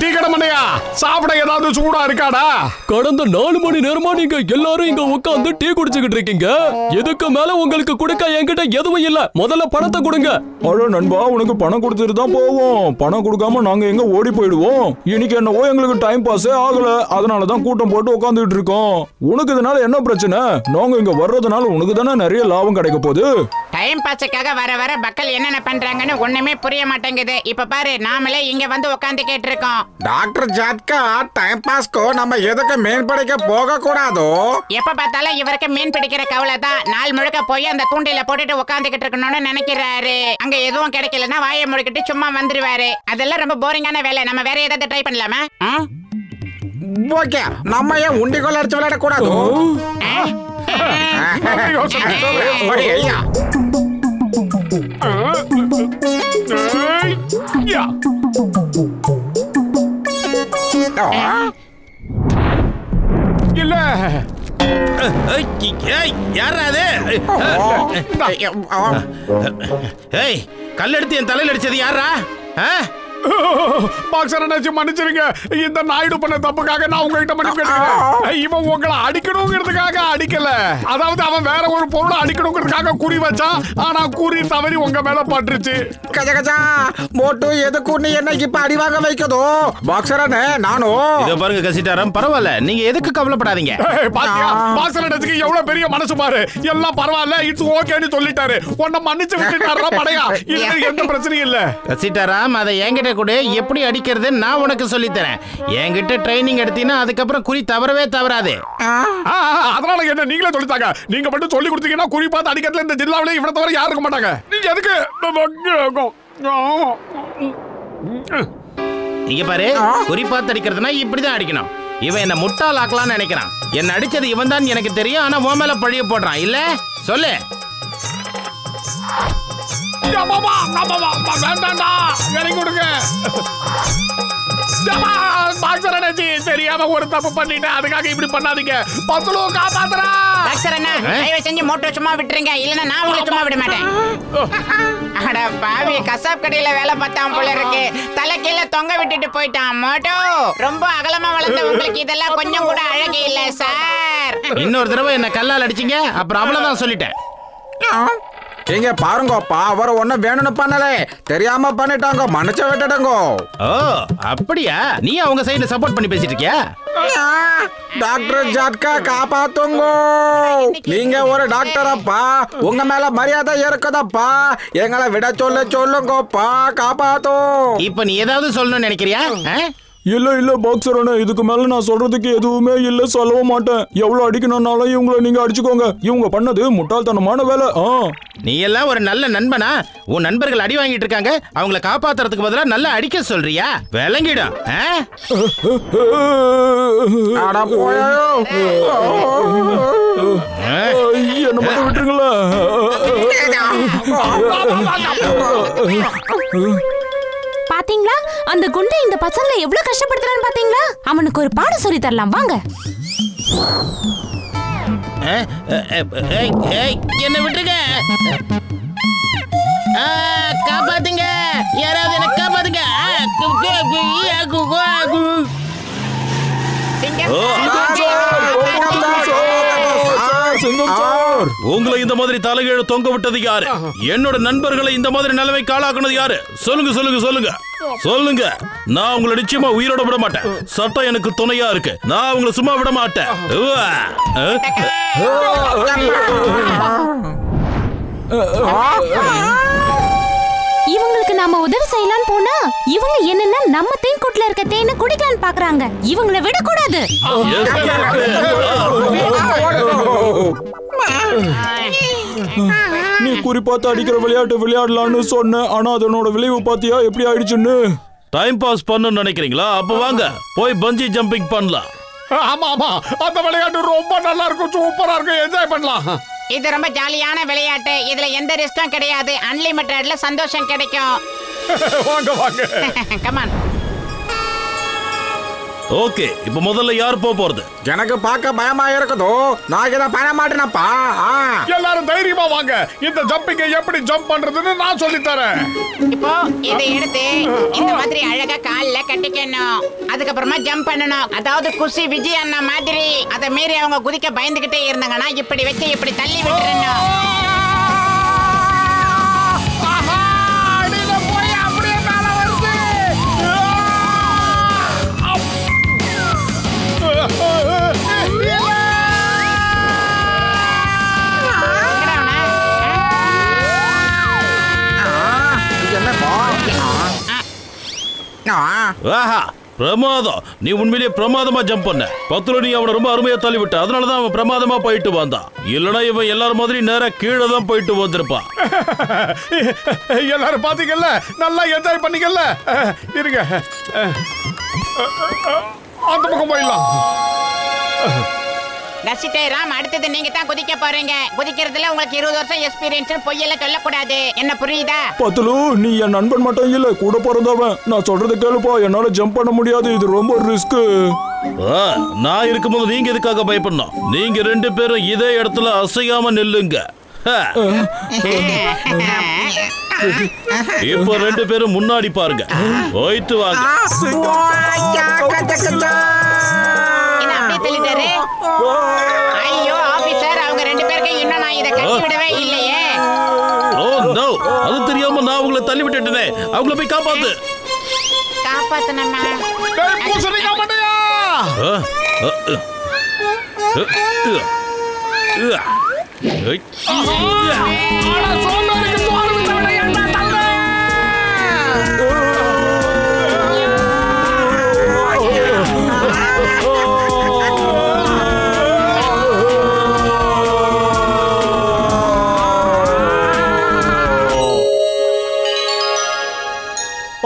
Tea கடை மண்டையா, சாப்பிட ஏதாவது சூடா இருக்காடா? கடந்த 4 மணி நேரமா நீங்க எல்லாரும் இங்க உட்கார்ந்து டீ குடிச்சுக்கிட்டு இருக்கீங்க. இதுக்கு மேல உங்களுக்கு கொடுக்க என்கிட்ட எதுவும் இல்ல. முதல்ல பணத்தை கொடுங்க. அட நண்பா, உனக்கு பணம் கொடுத்துட்டு தான் போவோம். பணம் கொடுக்காம நாங்க எங்க ஓடி போயிடுவோம். இன்னைக்கு என்னவோ எங்களுக்கு டைம் பாஸே ஆகல. அதனாலதான் கூட்டம் போட்டு உட்காந்துட்டு இருக்கோம். உனக்கு இதனால என்ன பிரச்சனை? நாங்க இங்க வர்றதுனால உனக்கு தானே நிறைய லாபம் கிடைக்க போகுது. டைம் பாஸுக்காக வர வர மக்கள் என்னென்ன பண்றாங்கன்னு ஒண்ணுமே புரிய மாட்டேங்குது. இப்ப பாரு, நாமளே இங்க வந்து உட்காந்து கேட்டிருக்கோம். டாக்டர் ஜாட்கா, டைம் பாஸ்க்கு நம்ம எதுக்கு மீன் பிடிக்க போக கூடாதோ? எப்ப பார்த்தாலும் இவருக்கு மீன் பிடிக்கிற கவலை தான். நாள் முழுக்க போய் அந்த தூண்டில போட்டுட்டு உட்காந்துக்கிட்டு இருக்கணும்னு நினைக்கிறாரு. அங்க எதுவும் கிடைக்கலன்னா வாயை முடிக்கிட்டு சும்மா வந்துருவாரு. அதெல்லாம் ரொம்ப போரிங்கான வேலை. நம்ம வேற ஏதாவது ட்ரை பண்ணலாமா? ஓகே, நம்ம ஏன் உண்டிகோல் அடிச்சு விளையாட கூடாது? இல்ல கல்லெடுத்து என் தலையில அடிச்சது யாரா? பாக்ஸர் அண்ணாச்சி, மன்னிச்சிருங்க. இந்த நாயுடு பண்ண தப்புக்காக நான் உங்ககிட்ட மன்னிப்பு கேட்டுக்கிறேன். இவன் உங்களை அடிக்கணுங்கிறதுக்காக அடிக்கல. அதாவது அவன் வேற ஒரு பொருளை அடிக்கணுங்கிறதுக்காக குறி வச்சான். ஆனா குறி தவறி உங்க மேல பட்டுருச்சு. கஜா கஜா மோட்டு, எதுக்கு நீ என்ன இப்ப அடிவாங்க வைக்கதோ? பாக்ஸர் அண்ணே, நானும் இத பாருங்க கசிட்டாரம், பரவாயில்ல, நீங்க எதுக்கு கவலைப்படாதீங்க. பாத்தியா, பாக்ஸர் அண்ணாச்சிக்கு எவ்வளவு பெரிய மனசு பாரு. எல்லாம் பரவாயில்ல, இட்ஸ் ஓகேன்னு சொல்லிட்டாரு. உன்னை மன்னிச்சு விட்டுட்டாரா படையா? இது எந்த பிரச்சனையும் இல்ல. கசிட்டாரம், அதை என்கிட்ட கூட எப்படி அடிக்கிறது நான் உனக்கு சொல்லி தரேன். என்கிட்ட ட்ரைனிங் எடுத்தீங்கன்னா அதுக்கப்புறம் குறி தவறவே தவறாது. அதனால என்ன நீங்களே சொல்லித்தாங்க. நீங்க மட்டும் சொல்லி கொடுத்தீங்கன்னா குறி பார்த்து அடிக்கிறதுல இந்த ஜில்லாவிலே இவனை தவிர யாரும் இருக்க மாட்டாங்க. நீங்க எதுக்கு இங்க பாரு, குறி பார்த்து அடிக்கிறதுனா இப்படிதான் அடிக்கணும். இவன் என்ன முட்டாள் ஆக்கலாம்னு நினைக்கிறான். என்ன அடிச்சது இவன் தான் எனக்கு தெரியும். ஆனா உன் மேல பழிய போடுறான் இல்ல? சொல்லு. வேண்டாண்டா, இறங்கி கொடுங்க. தெரியாம ஒரு தப்பு பண்ணிட்டேன், அதுக்காக இப்படி பண்ணாதீங்க. பத்துலு காப்பாத்துறா. பாக்ஸர் அண்ணா, தயவு செஞ்சு மோட்டோ சும்மா விட்டுருங்க. இல்லன்னா நான் உங்களை சும்மா விட மாட்டேன். அட பாவி, கசாப் கடையில வேலை பார்த்தான் போல இருக்கு. தலை கீழே தொங்க விட்டுட்டு போயிட்டான். மோட்டோ, ரொம்ப அகலமா வளர்ந்த உங்களுக்கு இதெல்லாம் கொஞ்சம் கூட அழகு இல்ல சார். இன்னொரு தடவை என்ன கல்லால் அடிச்சீங்க, அப்புறம் அவ்வளவுதான் சொல்லிட்டேன். இங்க பாருங்கப்பா, அவரை ஒன்னும் வேணும்னு பண்ணல, தெரியாம பண்ணிட்டாங்க, மன்னிச்ச விட்டுடுங்க. ஓ அப்படியா? நீ அவங்க சைடுல சப்போர்ட் பண்ணி பேசிட்டு இருக்கியா? டாக்டர் ஜாட்கா, காப்பாத்துங்க. நீங்க ஒரு டாக்டரப்பா, உங்க மேல மரியாதை இருக்குதப்பா. எங்களை விட சொல்லுங்கப்பா, காப்பாத்தும். இப்ப நீ ஏதாவது சொல்லணும்னு நினைக்கிறியா? இல்ல பாக்ஸர் அண்ணா, இதுக்கு மேல நான் சொல்றதுக்கு எதுவுமே இல்ல, சொல்லவும் மாட்டேன். எவ்வளவு அடிக்கணும்னாலும் இவங்களை நீங்க அடிச்சுக்கோங்க. இவங்க பண்ணது முட்டாள்தனமான வேலை. நீ எல்லாம் ஒரு நல்ல நண்பனா? உன் நண்பர்கள் அடி வாங்கிட்டு இருக்காங்க, அவங்களை காப்பாத்துறதுக்கு பதிலா நல்லா அடிக்க சொல்றியா? விளங்கிடும். என்ன மட்டும் விட்டுருங்களா? பாத்தீங்களா, அந்த குண்டை இந்த பசங்களை எவ்வளவு கஷ்டப்படுத்துறான்னு பாத்தீங்களா? அவனுக்கு ஒரு பாடம் சொல்லி தரலாம் வாங்க. என்ன விட்டுருங்க. காப்பாத்துங்க, யாராவது என்ன காப்பாத்துங்க. உங்களை இந்த மாதிரி தலைகீழ தொங்க விட்டது யாரு? என்னோட நண்பர்களை இந்த மாதிரி நிலைமைக்கு ஆளாக்குனது யாரு? சொல்லுங்க சொல்லுங்க சொல்லுங்க சொல்லுங்க. நான் உங்களை நிச்சயமா உயிரோட விட மாட்டேன். சட்டம் எனக்கு துணையா இருக்கு. நான் உங்களை சும்மா விட மாட்டேன். இவங்களுக்கு நாம உதவி செய்யலான்னு போனா இவங்க என்னன்னா நம்ம தேன்கூட்ல இருக்க தேனை குடிக்கலான்னு பாக்குறாங்க. இவங்களை விடக்கூடாது. நீ குறிப்பாத்து அடிக்கிற விளையாட்டு விளையாடலான்னு சொன்ன, ஆனா அதனோட விளைவு பாத்தியா எப்படி ஆயிடுச்சுன்னு? டைம் பாஸ் பண்ணணும்னு நினைக்கிறீங்களா? அப்ப வாங்க போய் பஞ்சி ஜம்பிங் பண்ணலாம். ஆமா ஆமா, அந்த விளையாட்டு ரொம்ப நல்லா இருக்கும், சூப்பரா இருக்கும், என்ஜாய் பண்ணலாம். இது ரொம்ப ஜாலியான விளையாட்டு. இதுல எந்த ரிஸ்க்கும் கிடையாது. அன்லிமிட்டட்ல சந்தோஷம் கிடைக்கும். வாங்க வாங்க. Come on. ஓகே, இப்ப முதல்ல யார் போறது? எனக்கு பார்க்க பயமா இருக்குதோ, நான் இதை பண்ண மாட்டேனப்பா. எல்லாரும் தைரியமா வாங்க. இந்த ஜம்பிங்க எப்படி ஜம்ப் பண்றதுன்னு நான் சொல்லி தரேன். இப்போ இதை எடுத்து இந்த மாதிரி அழகா கால்ல கட்டிக்கணும். அதுக்கப்புறமா ஜம்ப் பண்ணணும். அதாவது குஷி விஜய் அண்ணா மாதிரி. அதை மீறி அவங்க குதிக்க பயந்துகிட்டே இருந்தாங்கன்னா இப்படி வச்சு இப்படி தள்ளி விட்டுறணும். பிரமாதம், நீ உண்மையிலேயே பிரமாதமா ஜம்ப் பண்ண. பத்துல நீ அவனை ரொம்ப அருமையா தள்ளி விட்ட. அதனாலதான் அவன் பிரமாதமா போயிட்டு வந்தான். இல்லனா இவன் எல்லாரும் மாதிரி நேரா கீழே தான் போயிட்டு வந்திருப்பான். எல்லாரும் பாத்தீங்கல்ல, நல்லா என்ஜாய் பண்ணீங்கல்ல. இருங்க, அந்த பக்கம் போயிடலாம். ரசிட்டே ராம், அடுத்தது நீங்க தான் குதிக்க போறீங்க. குதிக்கிறதுல உங்களுக்கு 20 வருஷம் எக்ஸ்பீரியன்ஸ் பொய்யெல்லாம் சொல்லக்கூடாது. என்ன புரியுதா? பத்துலு, நீ என் நண்பன் மட்டும் இல்ல, கூட பிறந்தவன். நான் சொல்றத கேளுப்பா, என்னால ஜம்ப் பண்ண முடியாது. இது ரொம்ப ரிஸ்க். நான் இருக்கும்போது நீங்க எதுக்காக பயப்படணும்? நீங்க 2 பேரும் இதே இடத்துல அசையாம நில்லுங்க. இப்ப 2 பேரும் முன்னாடி பாருங்க. போயிட்டு வாங்க. ஐயோ ஆபீசர், அவங்க 2 பேருக்கு இன்னும் நான் இதை கட்டி விடவே இல்லையே. ஓ நோ, அது தெரியாம நான் உங்களை தள்ளி விட்டுட்டேனே. அவங்கள போய் காப்பாத்து. காப்பாத்தணுமா?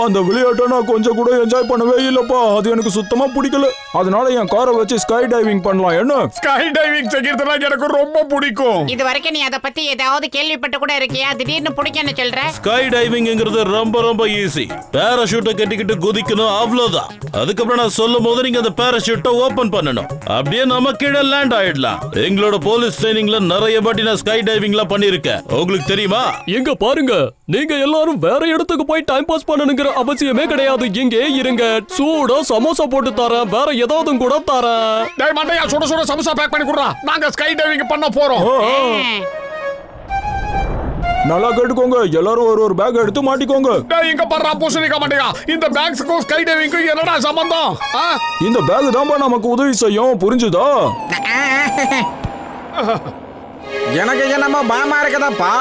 அந்த விளையாட்டை நான் கொஞ்சம் கூட என்ஜாய் பண்ணவே இல்லப்பா. அது எனக்கு சுத்தமா பிடிக்கல. அதனால என் காரை வச்சு ஸ்கை டைவிங் பண்ணலாம். என்ன? ஸ்கை டைவிங் செய்யறதுனா எனக்கு ரொம்ப பிடிக்கும். இது வரைக்கும் நீ அத பத்தி ஏதாவது கேள்விப்பட்டு கூட இருக்கியா? திடீர்னு பிடிக்கும்னு சொல்ற. ஸ்கை டைவிங்ங்கிறது ரொம்ப ரொம்ப ஈஸி. பாராசூட்டை கட்டிக்கிட்டு குதிக்கணும், அவ்வளவுதான். அதுக்கப்புறம் நான் சொல்லும் போது நீங்க அந்த பாராசூட்டை ஓபன் பண்ணணும். அப்படியே நம்ம கீழே லேண்ட் ஆயிடலாம். எங்களோட போலீஸ் ட்ரைனிங்ல நிறைய வாட்டி நான் ஸ்கை டைவிங்லாம் பண்ணிருக்கேன். உங்களுக்கு தெரியுமா? எங்க பாருங்க, நீங்க எல்லாரும் வேற இடத்துக்கு போய் டைம் பாஸ் பண்ணணுங்கிற அவசியமே கிடையாது. இங்கே இருங்க, சூடா சமோசா போட்டு தரேன். வேற ஏதாவது கூட தரேன். டேய் மண்டையா, சுட சுட சமோசா பேக் பண்ணி குடுறா. நாங்க ஸ்கை டைவிங் பண்ண போறோம். நல்லா கேட்டுக்கோங்க, எல்லாரும் ஒரு பேக் எடுத்து மாட்டிக்கோங்க. டேய் இங்க பாறா பூசணிக்கா மண்டையா, இந்த பேக்ஸ்க்கும் ஸ்கை டைவிங்க்கும் என்னடா சம்பந்தம்? இந்த பேக் தான்பா நமக்கு உதவி செய்யும், புரிஞ்சுதா? எனக்கு என்னமோ பயமா இருக்குதாப்பா.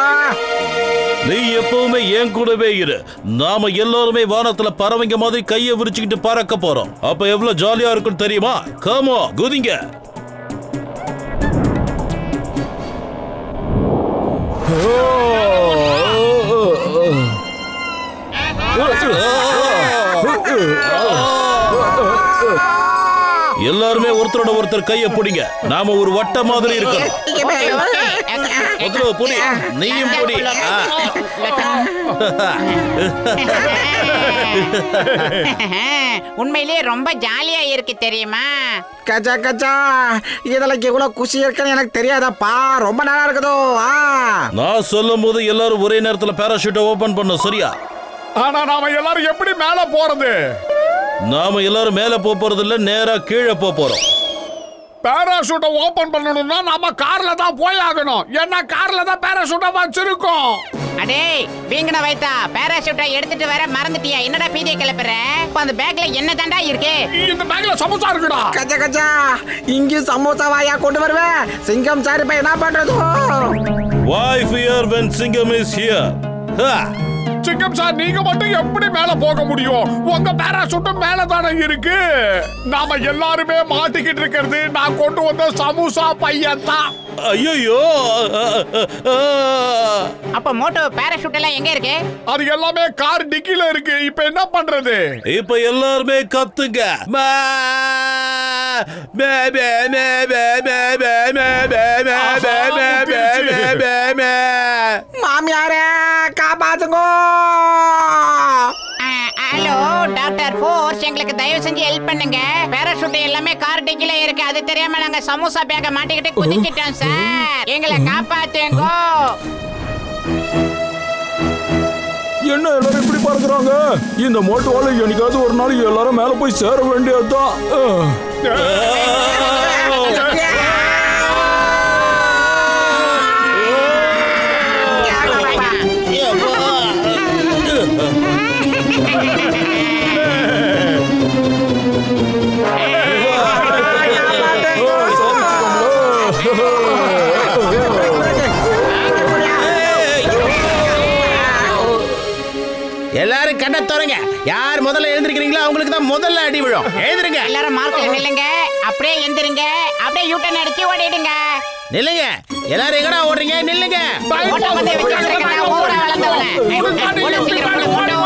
நீ எப்பவுமே என் கூடவே இரு. நாம எல்லாருமே வானத்துல பறவைங்க மாதிரி கையை விரிச்சுக்கிட்டு பறக்க போறோம். அப்ப எவ்வளவு ஜாலியா இருக்கும் தெரியுமா? கமோ குதிங்க. எல்லாருமே ஒருத்தரோட ஒருத்தர் கையை பிடிங்க. நாம ஒரு வட்ட மாதிரி இருக்கணும். புடி, நீயும் புடி. உண்மையிலேயே ரொம்ப ஜாலியா இருக்கு தெரியுமா? கச்சா கச்சா, இதுல இவ்வளவு குஷி இருக்குன்னு எனக்கு தெரியாதப்பா. ரொம்ப நல்லா இருக்குதோ. நான் சொல்லும் போது எல்லாரும் ஒரே நேரத்துல பாராசூட்டை ஓபன் பண்ணும், சரியா? ஆனா நாம எல்லாரும் எப்படி மேல போறது? நாம எல்லாரும் மேல போறது இல்ல, நேரா கீழே போறோம். பாராசூட்டை ஓபன் பண்ணணும்னா நாம கார்ல தான் போய் ஆகணும். ஏன்னா கார்ல தான் பாராசூட்டை வச்சிருக்கோம். அடே வீங்கன வைத்தா, பாராசூட்டை எடுத்துட்டு வர மறந்துட்டியா? என்னடா பீதியை கிளப்புற? அந்த பேக்ல என்ன தாண்டா இருக்கு? இந்த பேக்ல சமோசா இருக்குடா. கச்சா கச்சா, இங்க சமோசா வாயா கொண்டு வருவேன். சிங்கம் சார் இப்ப என்ன பண்றது? Why fear when Singam is here? சிங்கம் சார், நீங்க மட்டும் எப்படி மேல போக முடியும்? உங்க பாராசூட்டும் மேல தானே இருக்கு. நாம எல்லாருமே மாட்டிக்கிட்டு இருக்கிறது நான் கொண்டு வந்த சமோசா பையன் தான். ஐயோ, அப்ப மோட்டோ பாராசூட் எல்லாம் எங்க இருக்கு? அது எல்லாமே கார் டிக்கில இருக்கு. இப்ப என்ன பண்றது? இப்ப எல்லாருமே கத்துங்க. மாமியாரே காப்பாத்துங்க. ஹலோ டாக்டர் ஃபோர்ஸ், எங்களுக்கு தயவு செஞ்சு ஹெல்ப் பண்ணுங்க. மூட்டை எல்லாமே கார் டிக்கில இருக்கு. அது தெரியாம நாங்க சமோசா பேக்க மாட்டிக்கிட்டு குதிச்சிட்டோம் சார். எங்களை காப்பாத்துங்க. என்ன எல்லாரும் இப்படி பார்க்கறாங்க? இந்த மோட்டோவால என்னைக்காவது ஒரு நாள் எல்லாரும் மேல போய் சேர வேண்டியதுதான். எல்லாரும் கண்ணை தோறுங்க. யார் முதல்ல எழுந்திருக்கிறீங்களோ அவங்களுக்கு தான் முதல்ல அடி விழும். எழுந்திருங்க. எல்லாரும் மார்க்ல நில்லுங்க. அப்படியே எந்திருங்க. அப்படியே யூட்டன் அடிச்சு ஓடிடுங்க. நில்லுங்க. எல்லாரும் எங்கடா ஓடுறீங்க? நில்லுங்க. ஓட்ட வந்து வச்சிருக்கேன். ஓட வளர்ந்தவளே. ஓட சீக்கிரம் ஓடு.